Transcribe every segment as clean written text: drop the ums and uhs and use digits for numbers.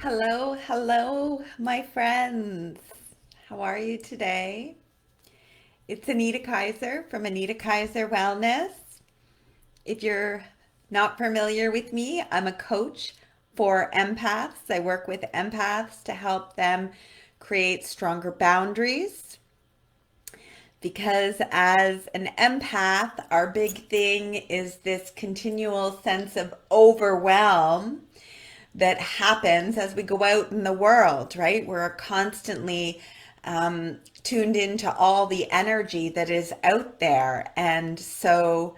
Hello, hello, my friends. How are you today? It's Anita Kaiser from Anita Kaiser Wellness. If you're not familiar with me, I'm a coach for empaths. I work with empaths to help them create stronger boundaries because as an empath, our big thing is this continual sense of overwhelm that happens as we go out in the world, right? We're constantly tuned into all the energy that is out there. And so,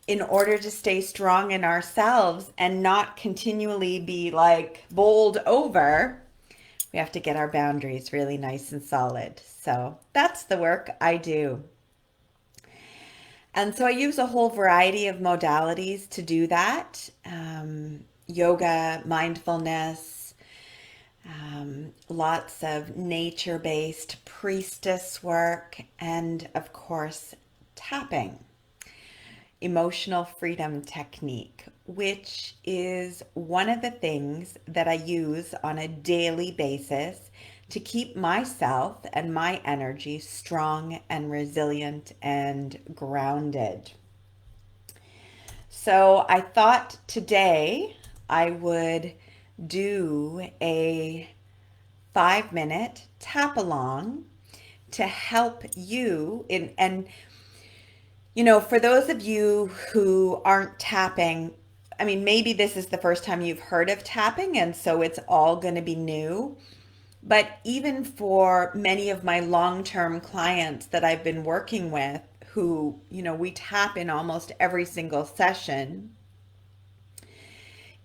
in order to stay strong in ourselves and not continually be like bowled over, we have to get our boundaries really nice and solid. So, that's the work I do. And so I use a whole variety of modalities to do that. Yoga, mindfulness, lots of nature based priestess work, and of course, tapping, emotional freedom technique, which is one of the things that I use on a daily basis to keep myself and my energy strong and resilient and grounded. So I thought today I would do a 5 minute tap along to help you in, and for those of you who aren't tapping, I mean, maybe this is the first time you've heard of tapping, and so it's all going to be new. But even for many of my long-term clients that I've been working with, who, we tap in almost every single session,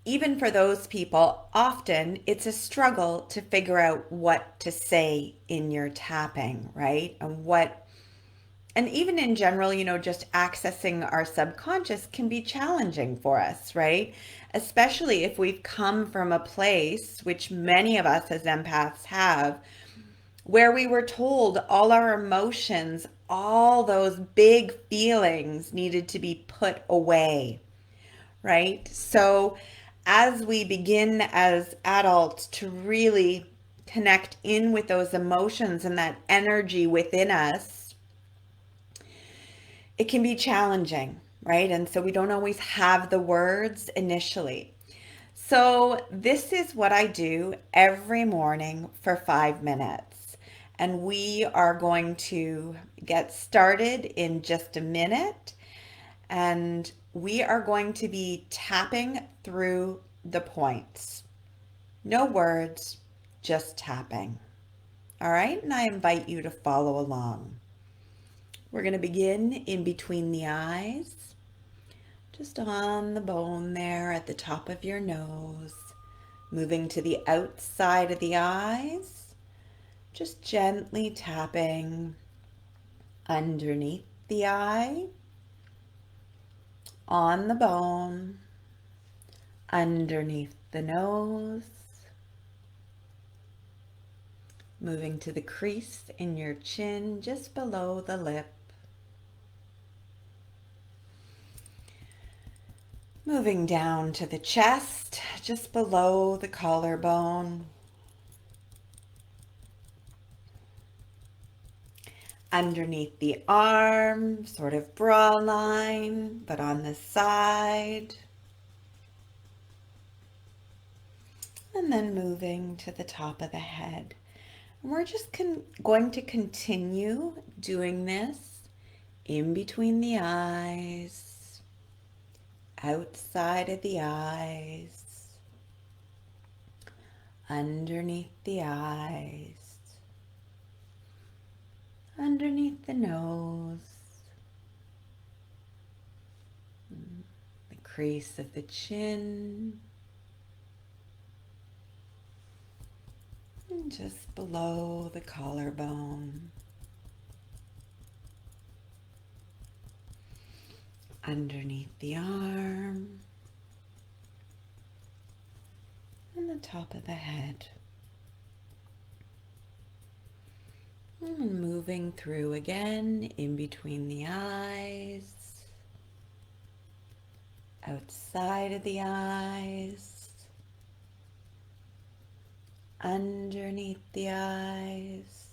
even for those people, often it's a struggle to figure out what to say in your tapping, right? And even in general, just accessing our subconscious can be challenging for us, right? Especially if we've come from a place, which many of us as empaths have, where we were told all our emotions, all those big feelings needed to be put away, right? So as we begin as adults to really connect in with those emotions and that energy within us, it can be challenging, right? And so we don't always have the words initially. So this is what I do every morning for 5 minutes. And we are going to get started in just a minute. And we are going to be tapping through the points. No words, just tapping. All right, and I invite you to follow along. We're going to begin in between the eyes, just on the bone there at the top of your nose, moving to the outside of the eyes, just gently tapping underneath the eye, on the bone, underneath the nose, moving to the crease in your chin just below the lip, moving down to the chest just below the collarbone, underneath the arm, sort of bra line, but on the side, and then moving to the top of the head. And we're just going to continue doing this in between the eyes, outside of the eyes, underneath the eyes, underneath the nose, the crease of the chin, and just below the collarbone, underneath the arm, and the top of the head. And moving through again in between the eyes, outside of the eyes, underneath the eyes,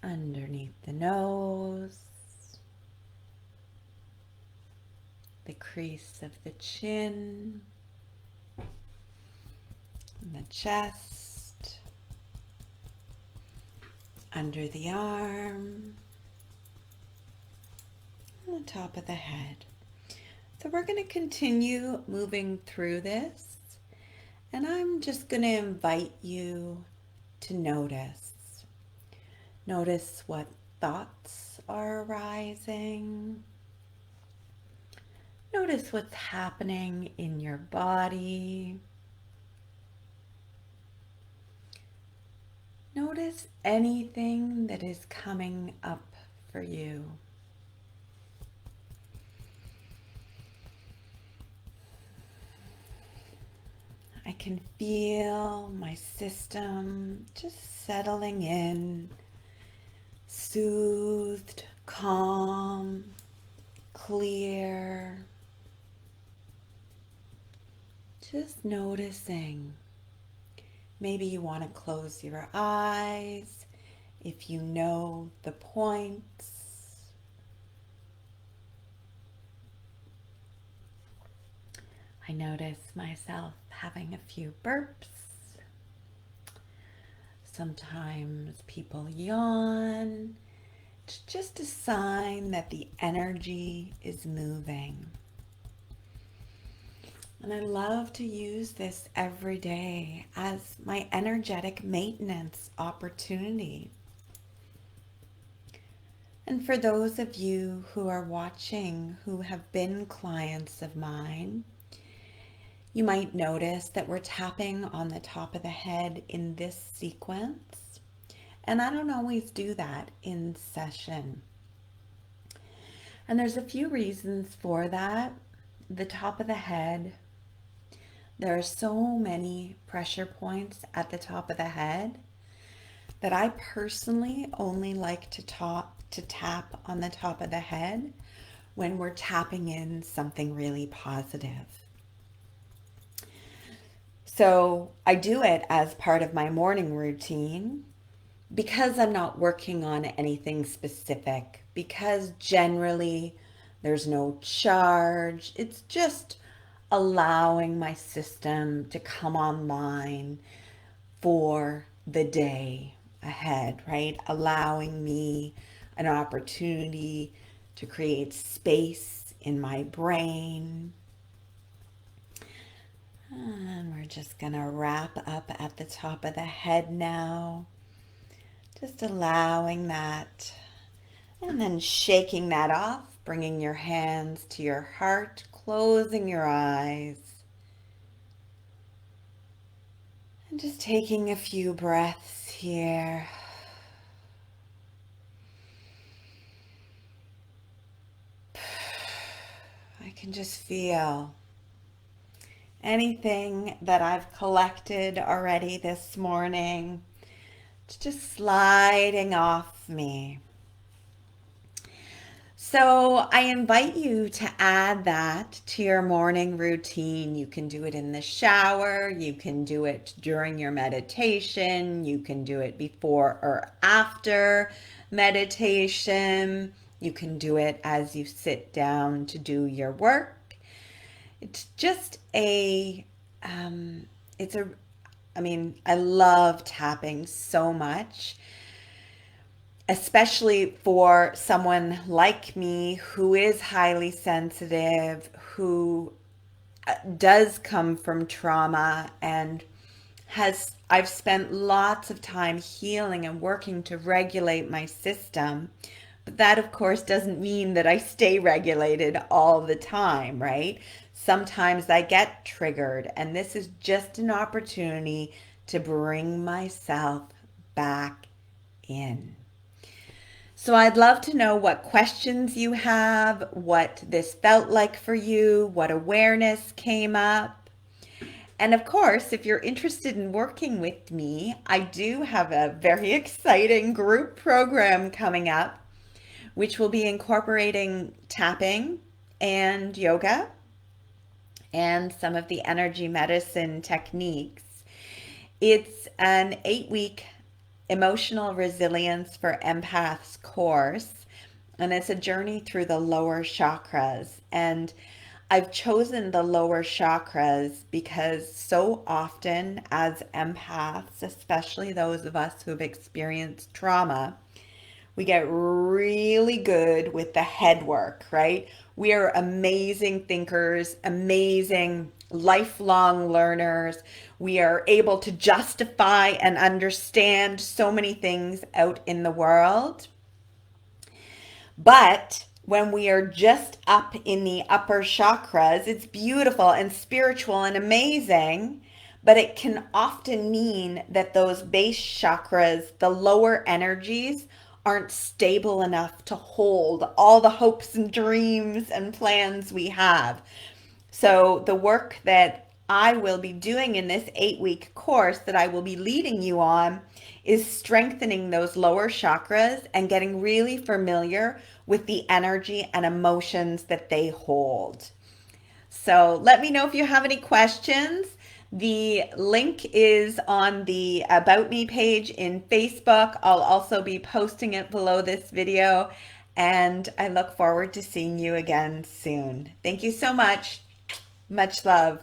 underneath the nose, the crease of the chin, and the chest, under the arm, and the top of the head. So we're going to continue moving through this, and I'm just going to invite you to notice. Notice what thoughts are arising. Notice what's happening in your body. Notice anything that is coming up for you. I can feel my system just settling in, soothed, calm, clear. Just noticing. Maybe you want to close your eyes if you know the points. I notice myself having a few burps. Sometimes people yawn. It's just a sign that the energy is moving. And I love to use this every day as my energetic maintenance opportunity. And for those of you who are watching who have been clients of mine, you might notice that we're tapping on the top of the head in this sequence. And I don't always do that in session. And there's a few reasons for that. The top of the head, there are so many pressure points at the top of the head that I personally only like to tap on the top of the head when we're tapping in something really positive. So I do it as part of my morning routine because I'm not working on anything specific, because generally there's no charge. It's just allowing my system to come online for the day ahead, right? Allowing me an opportunity to create space in my brain. And we're just going to wrap up at the top of the head now. Just allowing that, and then shaking that off, bringing your hands to your heart, closing your eyes, and just taking a few breaths here. I can just feel anything that I've collected already this morning. It's just sliding off me. So I invite you to add that to your morning routine. You can do it in the shower. You can do it during your meditation. You can do it before or after meditation. You can do it as you sit down to do your work. It's just I love tapping so much, especially for someone like me who is highly sensitive, who does come from trauma and I've spent lots of time healing and working to regulate my system. But that, of course, doesn't mean that I stay regulated all the time, right? Sometimes I get triggered, and this is just an opportunity to bring myself back in. So I'd love to know what questions you have, what this felt like for you, what awareness came up. And of course, if you're interested in working with me, I do have a very exciting group program coming up, which will be incorporating tapping and yoga. and some of the energy medicine techniques. It's an 8-week emotional resilience for empaths course, and it's a journey through the lower chakras. And I've chosen the lower chakras because so often, as empaths, especially those of us who've experienced trauma, we get really good with the head work, right? We are amazing thinkers, amazing lifelong learners. We are able to justify and understand so many things out in the world. But when we are just up in the upper chakras, it's beautiful and spiritual and amazing. But it can often mean that those base chakras, the lower energies, aren't stable enough to hold all the hopes and dreams and plans we have. So, the work that I will be doing in this 8-week course that I will be leading you on is strengthening those lower chakras and getting really familiar with the energy and emotions that they hold. So, let me know if you have any questions. The link is on the About Me page in Facebook. I'll also be posting it below this video, and I look forward to seeing you again soon. Thank you so much. Much love.